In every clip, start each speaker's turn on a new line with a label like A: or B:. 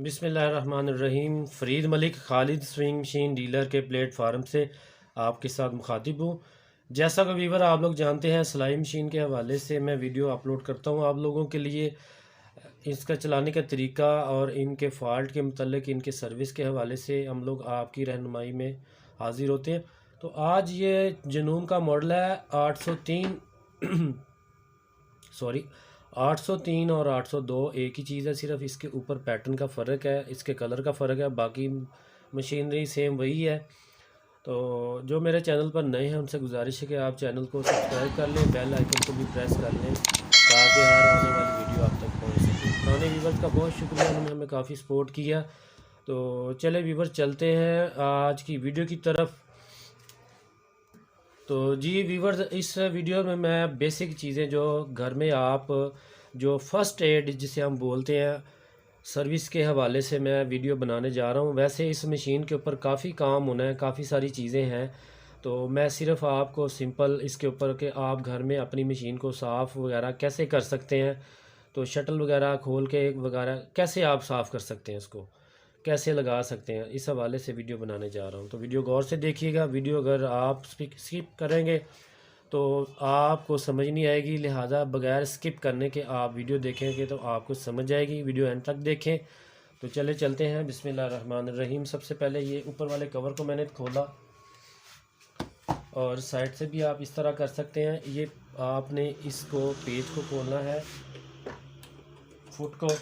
A: बिस्मिल्लाहिर्रहमानिर्रहीम। Farid Malik Khalid swing machine dealer के platform से आपके साथ मुखातिब हूँ। जैसा कि वीवर आप लोग जानते हैं, सिलाई मशीन के हवाले से मैं वीडियो अपलोड करता हूँ आप लोगों के लिए। इसका चलाने का तरीका और इनके फ़ाल्ट के मतलब इनके सर्विस के हवाले से हम लोग आपकी रहनुमाई में हाज़िर होते हैं। तो आज ये जुनून का मॉडल है 803 सॉरी 803 और 802 एक ही चीज़ है, सिर्फ इसके ऊपर पैटर्न का फ़र्क है, इसके कलर का फ़र्क है, बाकी मशीनरी सेम वही है। तो जो मेरे चैनल पर नए हैं उनसे गुजारिश है कि आप चैनल को सब्सक्राइब कर लें, बेल आइकन को भी प्रेस कर लें ताकि हर आने वाली वीडियो आप तक पहुंच सके। पुराने व्यूवर्स का बहुत शुक्रिया, उन्होंने हमें काफ़ी सपोर्ट किया। तो चले व्यूवर चलते हैं आज की वीडियो की तरफ। तो जी व्यूवर्स, इस वीडियो में मैं बेसिक चीज़ें जो घर में आप जो फ़र्स्ट एड जिसे हम बोलते हैं सर्विस के हवाले से मैं वीडियो बनाने जा रहा हूँ। वैसे इस मशीन के ऊपर काफ़ी काम होना है, काफ़ी सारी चीज़ें हैं, तो मैं सिर्फ आपको सिंपल इसके ऊपर कि आप घर में अपनी मशीन को साफ़ वगैरह कैसे कर सकते हैं, तो शटल वगैरह खोल के वगैरह कैसे आप साफ़ कर सकते हैं, इसको कैसे लगा सकते हैं, इस हवाले से वीडियो बनाने जा रहा हूँ। तो वीडियो गौर से देखिएगा। वीडियो अगर आप स्किप करेंगे तो आपको समझ नहीं आएगी, लिहाजा बगैर स्किप करने के आप वीडियो देखेंगे तो आपको समझ आएगी। वीडियो एंड तक देखें। तो चले चलते हैं। बिस्मिल्लाहिर्रहमानिर्रहीम। सबसे पहले ये ऊपर वाले कवर को मैंने खोला और साइड से भी आप इस तरह कर सकते हैं। ये आपने इसको पेज को खोलना है, फुट को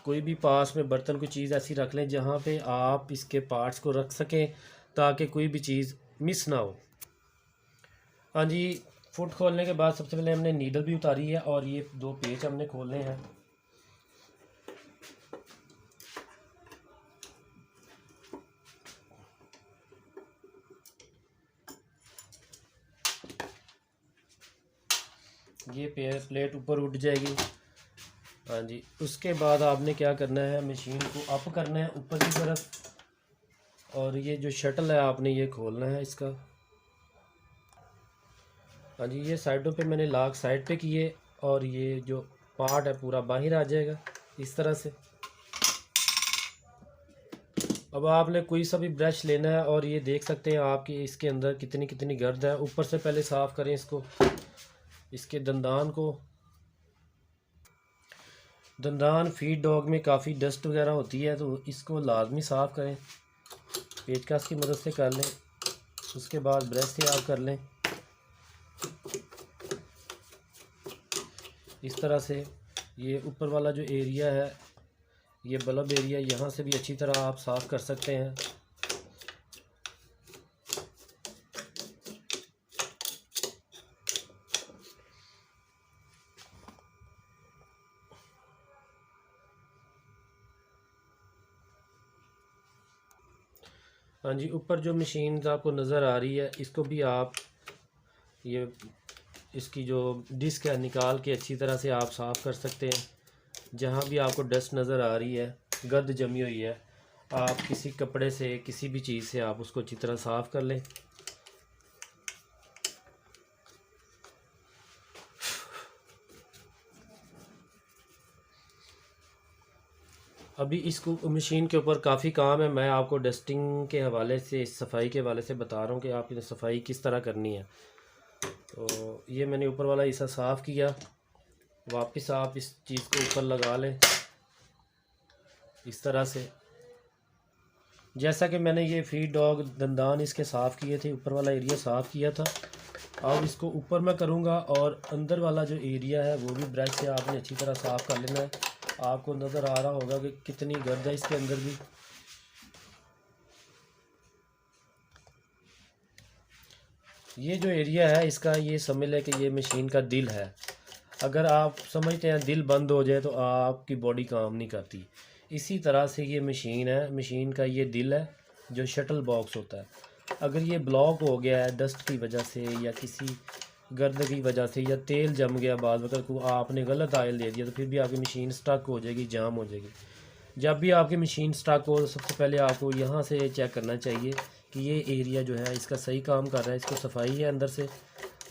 A: कोई भी पास में बर्तन कोई चीज़ ऐसी रख लें जहाँ पे आप इसके पार्ट्स को रख सकें ताकि कोई भी चीज़ मिस ना हो। हाँ जी, फुट खोलने के बाद सबसे पहले हमने नीडल भी उतारी है और ये दो पेच हमने खोलने हैं। ये प्लेट ऊपर उठ जाएगी। हाँ जी, उसके बाद आपने क्या करना है, मशीन को अप करना है ऊपर की तरफ और ये जो शटल है आपने ये खोलना है इसका। हाँ जी, ये साइडों पे मैंने लॉक साइड पे किए और ये जो पार्ट है पूरा बाहर आ जाएगा इस तरह से। अब आपने कोई सा भी ब्रश लेना है और ये देख सकते हैं आपकी इसके अंदर कितनी कितनी गर्द है। ऊपर से पहले साफ़ करें इसको, इसके दंदान को। दंदान फीड डॉग में काफ़ी डस्ट वगैरह होती है तो इसको लाजमी साफ़ करें, पेचकस की मदद से कर लें। उसके बाद ब्रश से आप कर लें इस तरह से। ये ऊपर वाला जो एरिया है, ये बल्ब एरिया, यहाँ से भी अच्छी तरह आप साफ़ कर सकते हैं। हाँ जी, ऊपर जो मशीन आपको नज़र आ रही है इसको भी आप ये इसकी जो डिस्क है निकाल के अच्छी तरह से आप साफ़ कर सकते हैं। जहाँ भी आपको डस्ट नज़र आ रही है, गर्द जमी हुई है, आप किसी कपड़े से किसी भी चीज़ से आप उसको अच्छी तरह साफ़ कर लें। अभी इसको मशीन के ऊपर काफ़ी काम है, मैं आपको डस्टिंग के हवाले से, सफाई के हवाले से बता रहा हूँ कि आप सफाई किस तरह करनी है। तो ये मैंने ऊपर वाला हिस्सा साफ़ किया, वापस आप इस चीज़ को ऊपर लगा लें इस तरह से। जैसा कि मैंने ये फीड डॉग दंदान इसके साफ़ किए थे, ऊपर वाला एरिया साफ़ किया था। अब इसको ऊपर मैं करूँगा और अंदर वाला जो एरिया है वो भी ब्रश से आपने अच्छी तरह साफ़ कर लेना है। आपको नज़र आ रहा होगा कि कितनी गर्द है इसके अंदर भी। ये जो एरिया है इसका, ये समझ लें कि ये मशीन का दिल है। अगर आप समझते हैं दिल बंद हो जाए तो आपकी बॉडी काम नहीं करती। इसी तरह से ये मशीन है, मशीन का ये दिल है जो शटल बॉक्स होता है। अगर ये ब्लॉक हो गया है डस्ट की वजह से या किसी गर्द की वजह से या तेल जम गया, बाद वक्त को आपने गलत आयल दे दिया, तो फिर भी आपकी मशीन स्टक हो जाएगी, जाम हो जाएगी। जब भी आपकी मशीन स्टक हो तो सबसे पहले आपको यहाँ से चेक करना चाहिए कि ये एरिया जो है इसका सही काम कर रहा है, इसको सफाई है, अंदर से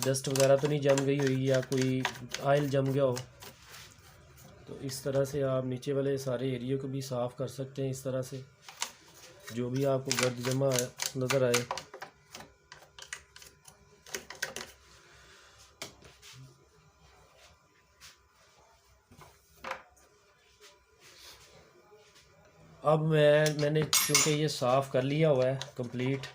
A: डस्ट वगैरह तो नहीं जम गई हुई या कोई आयल जम गया हो। तो इस तरह से आप नीचे वाले सारे एरिया को भी साफ़ कर सकते हैं। इस तरह से जो भी आपको गर्द जमा नज़र आए। अब मैंने क्योंकि ये साफ़ कर लिया हुआ है कंप्लीट,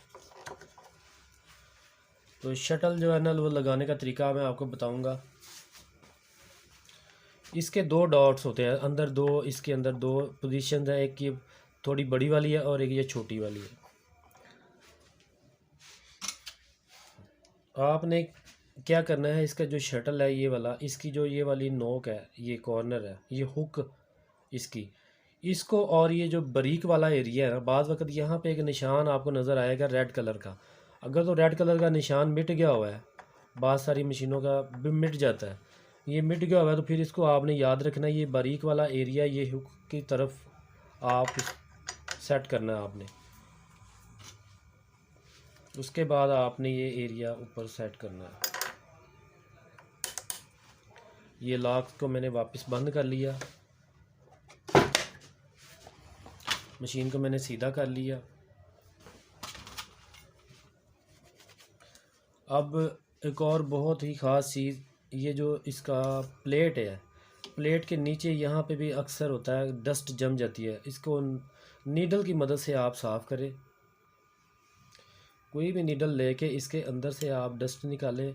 A: तो शटल जो है ना वो लगाने का तरीका मैं आपको बताऊंगा। इसके दो डॉट्स होते हैं अंदर, दो इसके अंदर दो पोजीशन है, एक ये थोड़ी बड़ी वाली है और एक ये छोटी वाली है। आपने क्या करना है, इसका जो शटल है ये वाला, इसकी जो ये वाली नोक है, ये कॉर्नर है, ये हुक इसकी, इसको और ये जो बारीक वाला एरिया है ना, बाज़ वक़्त यहाँ पे एक निशान आपको नज़र आएगा रेड कलर का। अगर तो रेड कलर का निशान मिट गया हुआ है, बहुत सारी मशीनों का भी मिट जाता है, ये मिट गया हुआ है, तो फिर इसको आपने याद रखना, ये बारीक वाला एरिया ये हुक की तरफ आप सेट करना है आपने। उसके बाद आपने ये एरिया ऊपर सेट करना है। ये लॉक को मैंने वापस बंद कर लिया, मशीन को मैंने सीधा कर लिया। अब एक और बहुत ही ख़ास चीज़, ये जो इसका प्लेट है, प्लेट के नीचे यहाँ पे भी अक्सर होता है डस्ट जम जाती है, इसको नीडल की मदद से आप साफ़ करें। कोई भी नीडल लेके इसके अंदर से आप डस्ट निकालें।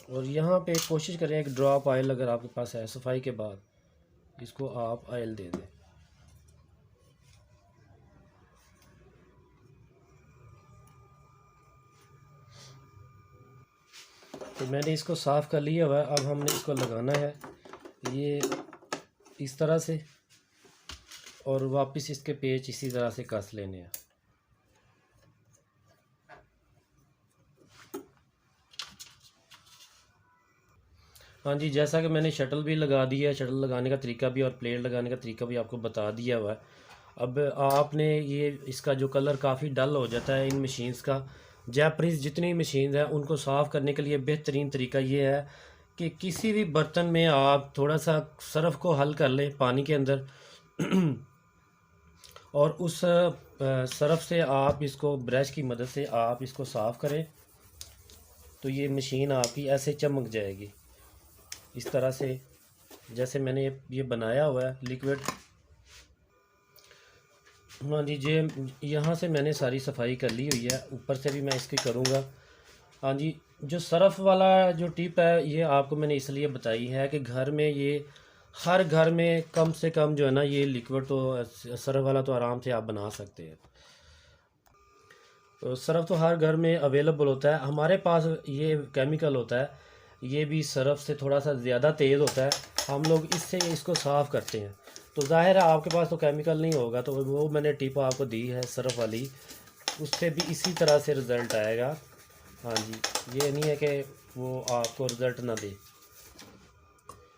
A: और यहाँ पे कोशिश करें एक ड्रॉप ऑयल अगर आपके पास है, सफाई के बाद इसको आप ऑयल दे दें। तो मैंने इसको साफ़ कर लिया हुआ है। अब हमने इसको लगाना है ये इस तरह से, और वापस इसके पेच इसी तरह से कस लेने हैं। हाँ जी, जैसा कि मैंने शटल भी लगा दिया है, शटल लगाने का तरीका भी और प्लेट लगाने का तरीका भी आपको बता दिया हुआ है। अब आपने ये इसका जो कलर काफ़ी डल हो जाता है इन मशीन्स का, जैपनीज़ जितनी मशीन है उनको साफ़ करने के लिए बेहतरीन तरीका ये है कि किसी भी बर्तन में आप थोड़ा सा सर्फ़ को हल कर लें पानी के अंदर और उस सर्फ़ से आप इसको ब्रश की मदद से आप इसको साफ़ करें, तो ये मशीन आपकी ऐसे चमक जाएगी इस तरह से, जैसे मैंने ये बनाया हुआ है लिक्विड। हाँ जी, ये यहाँ से मैंने सारी सफाई कर ली हुई है, ऊपर से भी मैं इसकी करूँगा। हाँ जी, जो सर्फ़ वाला जो टिप है ये आपको मैंने इसलिए बताई है कि घर में ये हर घर में कम से कम जो है ना ये लिक्विड तो सर्फ़ वाला तो आराम से आप बना सकते हैं। तो सर्फ़ तो हर घर में अवेलेबल होता है, हमारे पास ये केमिकल होता है, ये भी सर्फ़ से थोड़ा सा ज़्यादा तेज़ होता है, हम लोग इससे इसको साफ़ करते हैं। तो ज़ाहिर है आपके पास तो केमिकल नहीं होगा, तो वो मैंने टिप आपको दी है सर्फ़ वाली, उससे भी इसी तरह से रिज़ल्ट आएगा। हाँ जी, ये नहीं है कि वो आपको रिज़ल्ट ना दे।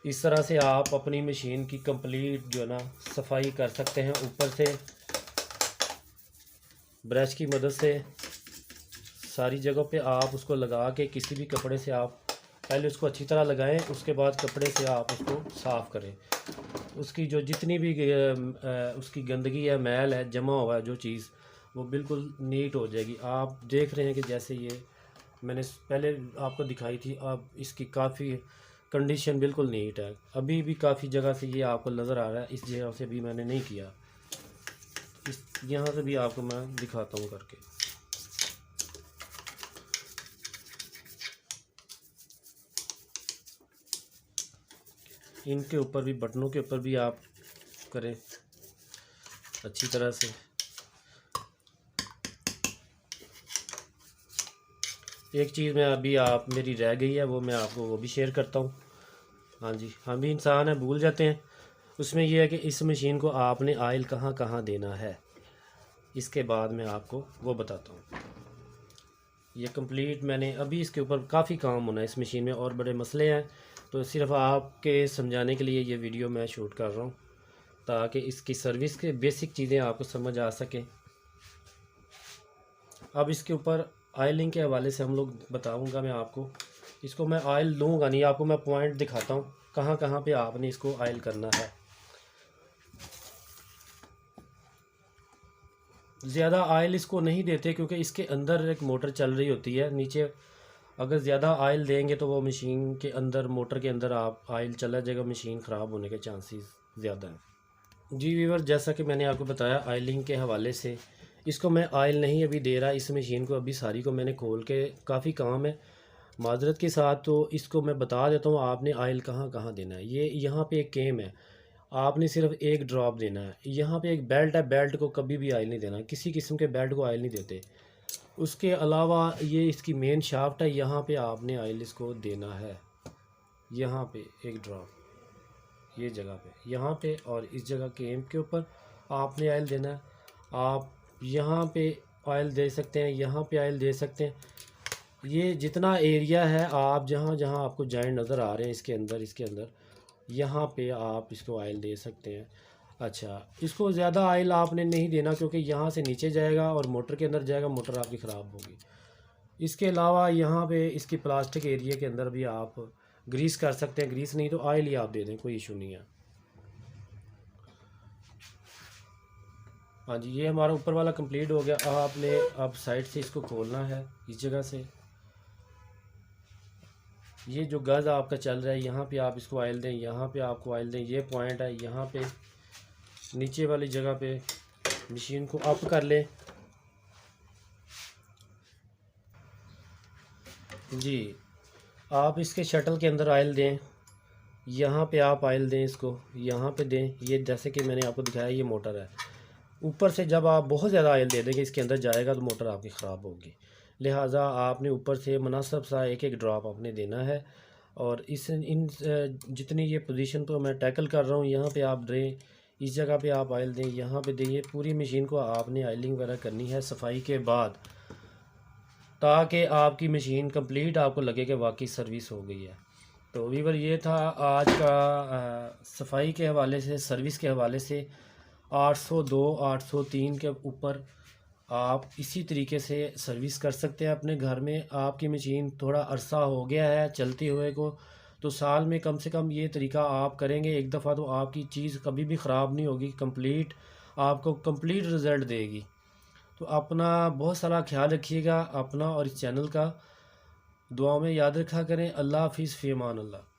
A: इस तरह से आप अपनी मशीन की कंप्लीट जो है ना सफाई कर सकते हैं। ऊपर से ब्रश की मदद से सारी जगहों पे आप उसको लगा के किसी भी कपड़े से आप पहले उसको अच्छी तरह लगाएं, उसके बाद कपड़े से आप उसको साफ़ करें। उसकी जो जितनी भी उसकी गंदगी है, मैल है, जमा हुआ है जो चीज़, वो बिल्कुल नीट हो जाएगी। आप देख रहे हैं कि जैसे ये मैंने पहले आपको दिखाई थी, अब इसकी काफ़ी कंडीशन बिल्कुल नीट है। अभी भी काफ़ी जगह से ये आपको नज़र आ रहा है, इस जगह से भी मैंने नहीं किया, इस यहाँ से भी आपको मैं दिखाता हूँ करके। इनके ऊपर भी, बटनों के ऊपर भी आप करें अच्छी तरह से। एक चीज़ मैं अभी आप मेरी रह गई है, वो मैं आपको वो भी शेयर करता हूँ। हाँ जी, हम भी इंसान हैं, भूल जाते हैं। उसमें यह है कि इस मशीन को आपने ऑयल कहाँ कहाँ देना है, इसके बाद मैं आपको वो बताता हूँ। ये कंप्लीट मैंने अभी इसके ऊपर काफ़ी काम होना है इस मशीन में, और बड़े मसले हैं, तो सिर्फ आपके समझाने के लिए ये वीडियो मैं शूट कर रहा हूँ। ताकि इसकी सर्विस के बेसिक चीज़ें आपको समझ आ सकें। अब इसके ऊपर ऑयलिंग के हवाले से हम लोग बताऊंगा मैं आपको। इसको मैं ऑयल लूँगा नहीं, आपको मैं पॉइंट दिखाता हूँ कहाँ कहाँ पे आपने इसको ऑयल करना है। ज़्यादा ऑयल इसको नहीं देते क्योंकि इसके अंदर एक मोटर चल रही होती है नीचे। अगर ज़्यादा ऑयल देंगे तो वो मशीन के अंदर, मोटर के अंदर आप ऑयल चला जाएगा, मशीन ख़राब होने के चांसेस ज़्यादा हैं। जी वीवर, जैसा कि मैंने आपको बताया ऑयलिंग के हवाले से, इसको मैं ऑयल नहीं अभी दे रहा इस मशीन को, अभी सारी को मैंने खोल के, काफ़ी काम है माजरत के साथ, तो इसको मैं बता देता हूँ आपने ऑयल कहाँ कहाँ देना है। ये यहाँ पे एक केम है, आपने सिर्फ एक ड्रॉप देना है। यहाँ पे एक बेल्ट है, बेल्ट को कभी भी ऑयल नहीं देना, किसी किस्म के बेल्ट को ऑयल नहीं देते। उसके अलावा ये इसकी मेन शाफ्ट है, यहाँ पे आपने ऑयल इसको देना है, यहाँ पे एक ड्रॉप, ये जगह पे, यहाँ पे और इस जगह केम के ऊपर आपने ऑयल देना है। आप यहाँ पे ऑयल दे सकते हैं, यहाँ पे ऑयल दे सकते हैं। ये जितना एरिया है, आप जहाँ जहाँ आपको जॉइंट नज़र आ रहे हैं इसके अंदर यहाँ पे आप इसको ऑयल दे सकते हैं। अच्छा, इसको ज़्यादा ऑयल आपने नहीं देना क्योंकि यहाँ से नीचे जाएगा और मोटर के अंदर जाएगा, मोटर आपकी ख़राब होगी। इसके अलावा यहाँ पे इसकी प्लास्टिक एरिया के अंदर भी आप ग्रीस कर सकते हैं, ग्रीस नहीं तो ऑयल ही आप दे दें, कोई इशू नहीं है। हाँ जी, ये हमारा ऊपर वाला कंप्लीट हो गया। आपने अब साइड से इसको खोलना है, इस जगह से ये जो गज़ आपका चल रहा है यहाँ पे आप इसको ऑयल दें, यहाँ पे आपको ऑयल दें। ये पॉइंट है, यहाँ पे नीचे वाली जगह पे मशीन को अप कर लें। जी, आप इसके शटल के अंदर ऑयल दें, यहाँ पे आप ऑयल दें, इसको यहाँ पे दें। ये जैसे कि मैंने आपको दिखाया, ये मोटर है। ऊपर से जब आप बहुत ज़्यादा ऑयल दे देंगे इसके अंदर जाएगा तो मोटर आपकी ख़राब होगी, लिहाजा आपने ऊपर से मुनासिब सा एक एक ड्रॉप आपने देना है। और जितनी ये पोजीशन तो मैं टैकल कर रहा हूँ, यहाँ पे आप दें, इस जगह पे आप ऑयल दें, यहाँ पे दें। पूरी मशीन को आपने ऑयलिंग वगैरह करनी है सफाई के बाद, ताकि आपकी मशीन कंप्लीट आपको लगे कि वाकई सर्विस हो गई है। तो वीवर, ये था आज का सफाई के हवाले से, सर्विस के हवाले से। 802 803 के ऊपर आप इसी तरीके से सर्विस कर सकते हैं अपने घर में। आपकी मशीन थोड़ा अरसा हो गया है चलते हुए को, तो साल में कम से कम ये तरीका आप करेंगे एक दफ़ा, तो आपकी चीज़ कभी भी ख़राब नहीं होगी, कंप्लीट आपको कंप्लीट रिज़ल्ट देगी। तो अपना बहुत सारा ख्याल रखिएगा, अपना और इस चैनल का। दुआ में याद रखा करें। अल्लाह हाफिज़, फ़ी अमान अल्लाह।